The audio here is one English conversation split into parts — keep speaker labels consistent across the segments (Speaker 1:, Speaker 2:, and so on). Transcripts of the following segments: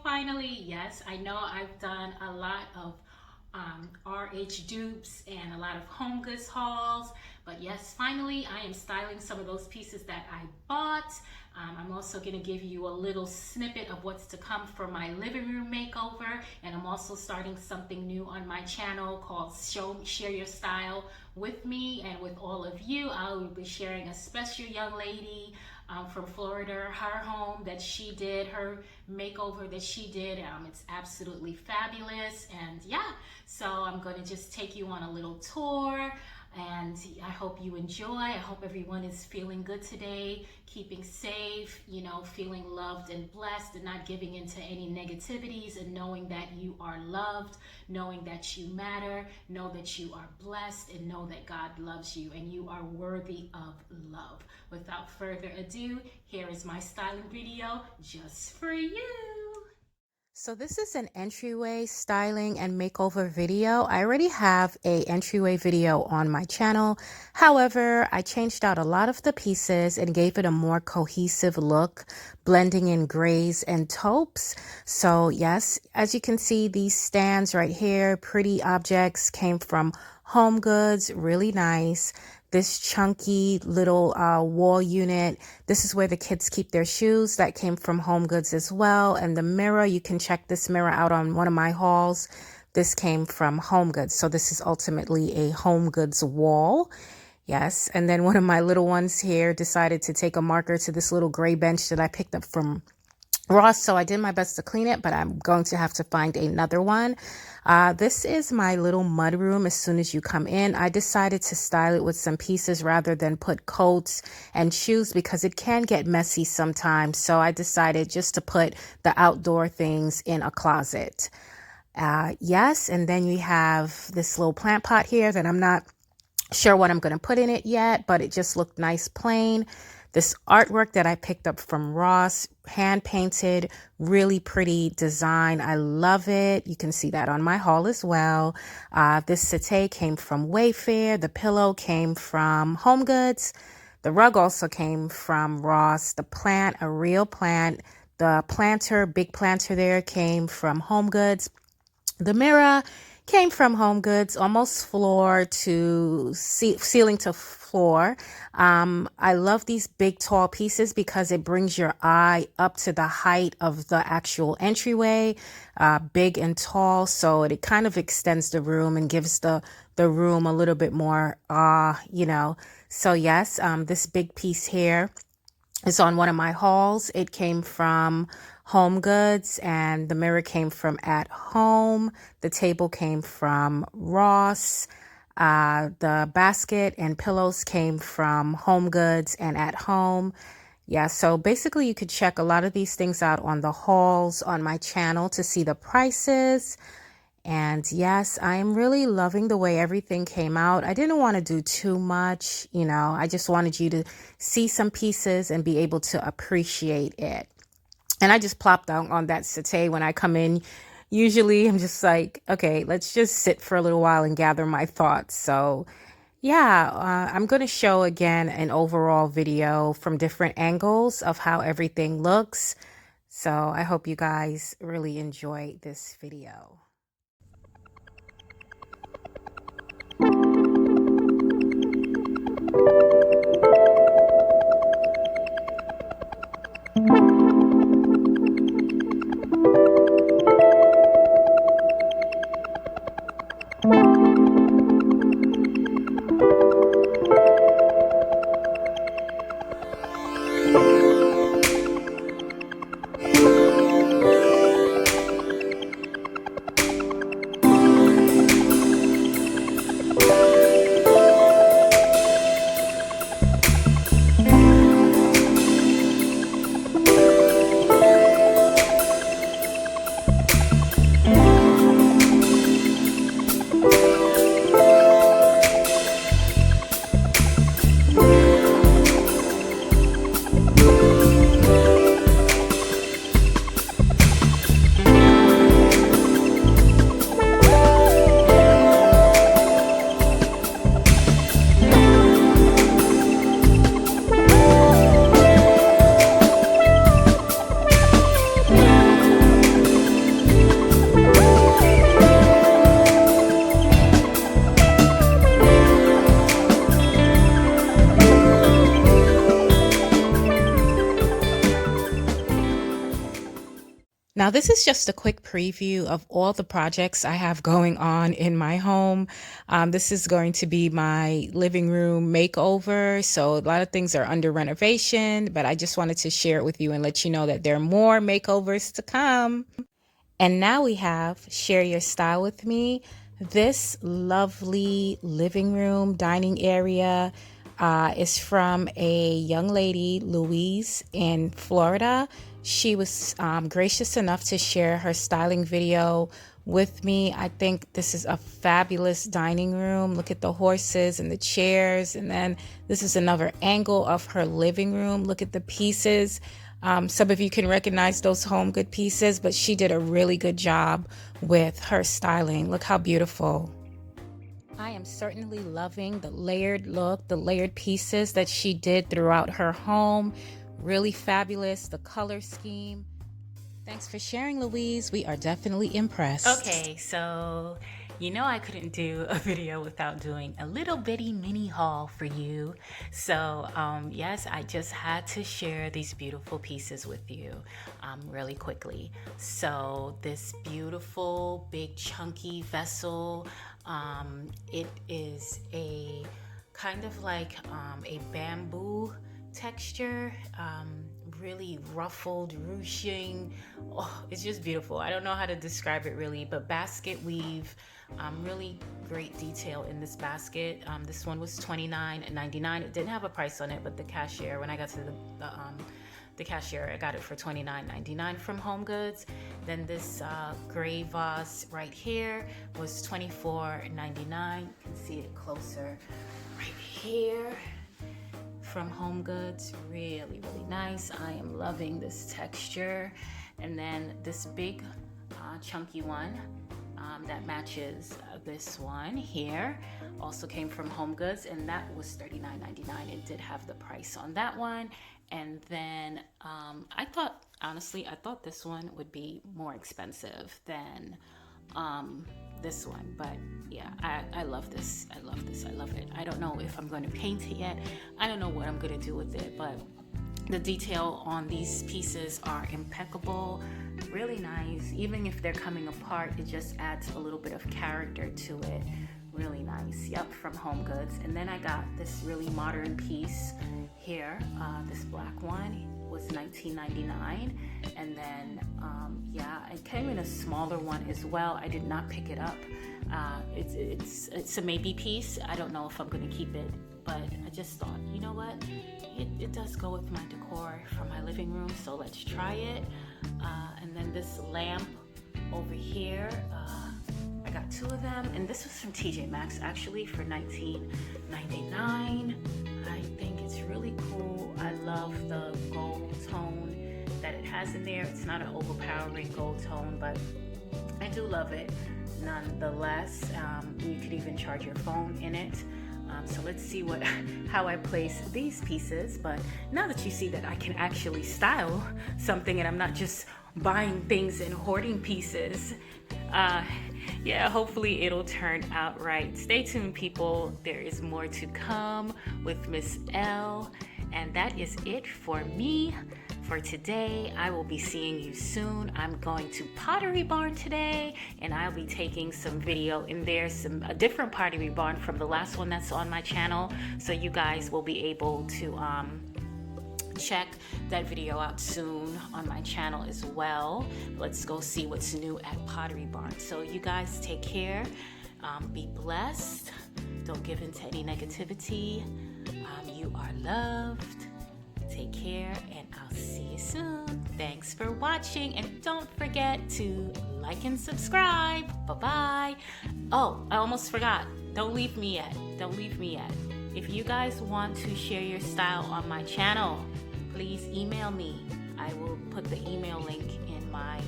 Speaker 1: finally. Yes, I know I've done a lot of RH dupes and a lot of home goods hauls, but yes, finally I am styling some of those pieces that I bought. I'm also going to give you a little snippet of what's to come for my living room makeover, and I'm also starting something new on my channel called Share Your Style with me and with all of you. I will be sharing a special young lady from Florida, her home that she did, her makeover that she did. It's absolutely fabulous, and yeah, so I'm going to just take you on a little tour, and I hope you enjoy. I hope everyone is feeling good today, keeping safe, feeling loved and blessed, and not giving into any negativities, and knowing that you are loved, knowing that you matter, know that you are blessed, and know that God loves you and you are worthy of love. Without further ado, here is my styling video just for you.
Speaker 2: So this is an entryway styling and makeover video. I already have a entryway video on my channel. However, I changed out a lot of the pieces and gave it a more cohesive look, blending in grays and taupes. So yes, as you can see, these stands right here, pretty objects, came from Homegoods, really nice. This chunky little wall unit. This is where the kids keep their shoes. That came from Homegoods as well. And the mirror, you can check this mirror out on one of my hauls. This came from Homegoods. So this is ultimately a Homegoods wall. Yes. And then one of my little ones here decided to take a marker to this little gray bench that I picked up from Ross, so I did my best to clean it, but I'm going to have to find another one. This is my little mud room. As soon as you come in, I decided to style it with some pieces rather than put coats and shoes because it can get messy sometimes. So I decided just to put the outdoor things in a closet. Yes, and then you have this little plant pot here that I'm not sure what I'm going to put in it yet, but it just looked nice plain. This artwork that I picked up from Ross, hand painted, really pretty design. I love it. You can see that on my haul as well. This settee came from Wayfair. The pillow came from Homegoods. The rug also came from Ross. The plant, a real plant. The planter, big planter there, came from Homegoods. The mirror came from Homegoods, almost floor to ceiling to floor. I love these big tall pieces because it brings your eye up to the height of the actual entryway, big and tall. So it kind of extends the room and gives the room a little bit more So yes, this big piece here is on one of my hauls. It came from Homegoods, and the mirror came from Athome. The table came from Ross. The basket and pillows came from Homegoods and Athome. Yeah, so basically you could check a lot of these things out on the hauls on my channel to see the prices. And yes, I'm really loving the way everything came out. I didn't want to do too much, I just wanted you to see some pieces and be able to appreciate it. And I just plopped down on that settee when I come in. Usually I'm just like, okay, let's just sit for a little while and gather my thoughts. So yeah, I'm going to show again an overall video from different angles of how everything looks. So I hope you guys really enjoy this video. Now, this is just a quick preview of all the projects I have going on in my home. This is going to be my living room makeover. So a lot of things are under renovation, but I just wanted to share it with you and let you know that there are more makeovers to come. And now we have Share Your Style with Me. This lovely living room, dining area is from a young lady, Louise, in Florida. She was gracious enough to share her styling video with me. I think this is a fabulous dining room. Look at the horses and the chairs. And then this is another angle of her living room. Look at the pieces. Some of you can recognize those Homegoods pieces, but she did a really good job with her styling. Look how beautiful. I am certainly loving the layered look, the layered pieces that she did throughout her home. Really fabulous, the color scheme. Thanks for sharing, Louise. We are definitely impressed.
Speaker 1: Okay, so you know I couldn't do a video without doing a little bitty mini haul for you. So yes, I just had to share these beautiful pieces with you really quickly. So this beautiful big chunky vessel, it is a kind of like a bamboo texture, really ruffled, ruching. Oh, it's just beautiful. I don't know how to describe it really, but basket weave, really great detail in this basket. This one was $29.99. It didn't have a price on it, but the cashier, when I got to the cashier, I got it for $29.99 from Homegoods. Then this gray vase right here was $24.99. You can see it closer right here from Homegoods. Really, really nice. I am loving this texture. And then this big chunky one that matches this one here also came from Homegoods, and that was $39.99. It did have the price on that one. And then I thought this one would be more expensive than this one, but yeah, I love this. I love this. I love it. I don't know if I'm going to paint it yet. I don't know what I'm going to do with it, but the detail on these pieces are impeccable, really nice. Even if they're coming apart, it just adds a little bit of character to it. Really nice. Yep, from Homegoods. And then I got this really modern piece here. This black one was $19.99, and then yeah, it came in a smaller one as well. I did not pick it up. It's a maybe piece. I don't know if I'm going to keep it, but I just thought, you know what, it does go with my decor for my living room, so let's try it. And then this lamp over here, I got two of them, and this was from TJ Maxx actually for $19.99. I think it's really cool. I love the gold tone that it has in there. It's not an overpowering gold tone, but I do love it nonetheless. You could even charge your phone in it. So let's see how I place these pieces. But now that you see that I can actually style something and I'm not just buying things and hoarding pieces, yeah, hopefully it'll turn out right. Stay tuned, people. There is more to come with Miss L. And that is it for me for today. I will be seeing you soon. I'm going to Pottery Barn today, and I'll be taking some video in there, a different Pottery Barn from the last one that's on my channel. So you guys will be able to check that video out soon on my channel as well. Let's go see what's new at Pottery Barn. So you guys take care. Be blessed. Don't give in to any negativity. You are loved. Take care, and I'll see you soon. Thanks for watching, and don't forget to like and subscribe. Bye-bye. Oh, I almost forgot. Don't leave me yet. Don't leave me yet. If you guys want to share your style on my channel, please email me. I will put the email link in my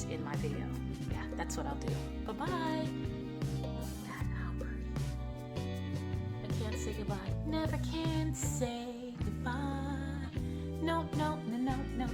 Speaker 1: in my video. Yeah, that's what I'll do. Bye-bye. Can't say goodbye. Never can say goodbye. No, no, no, no, no.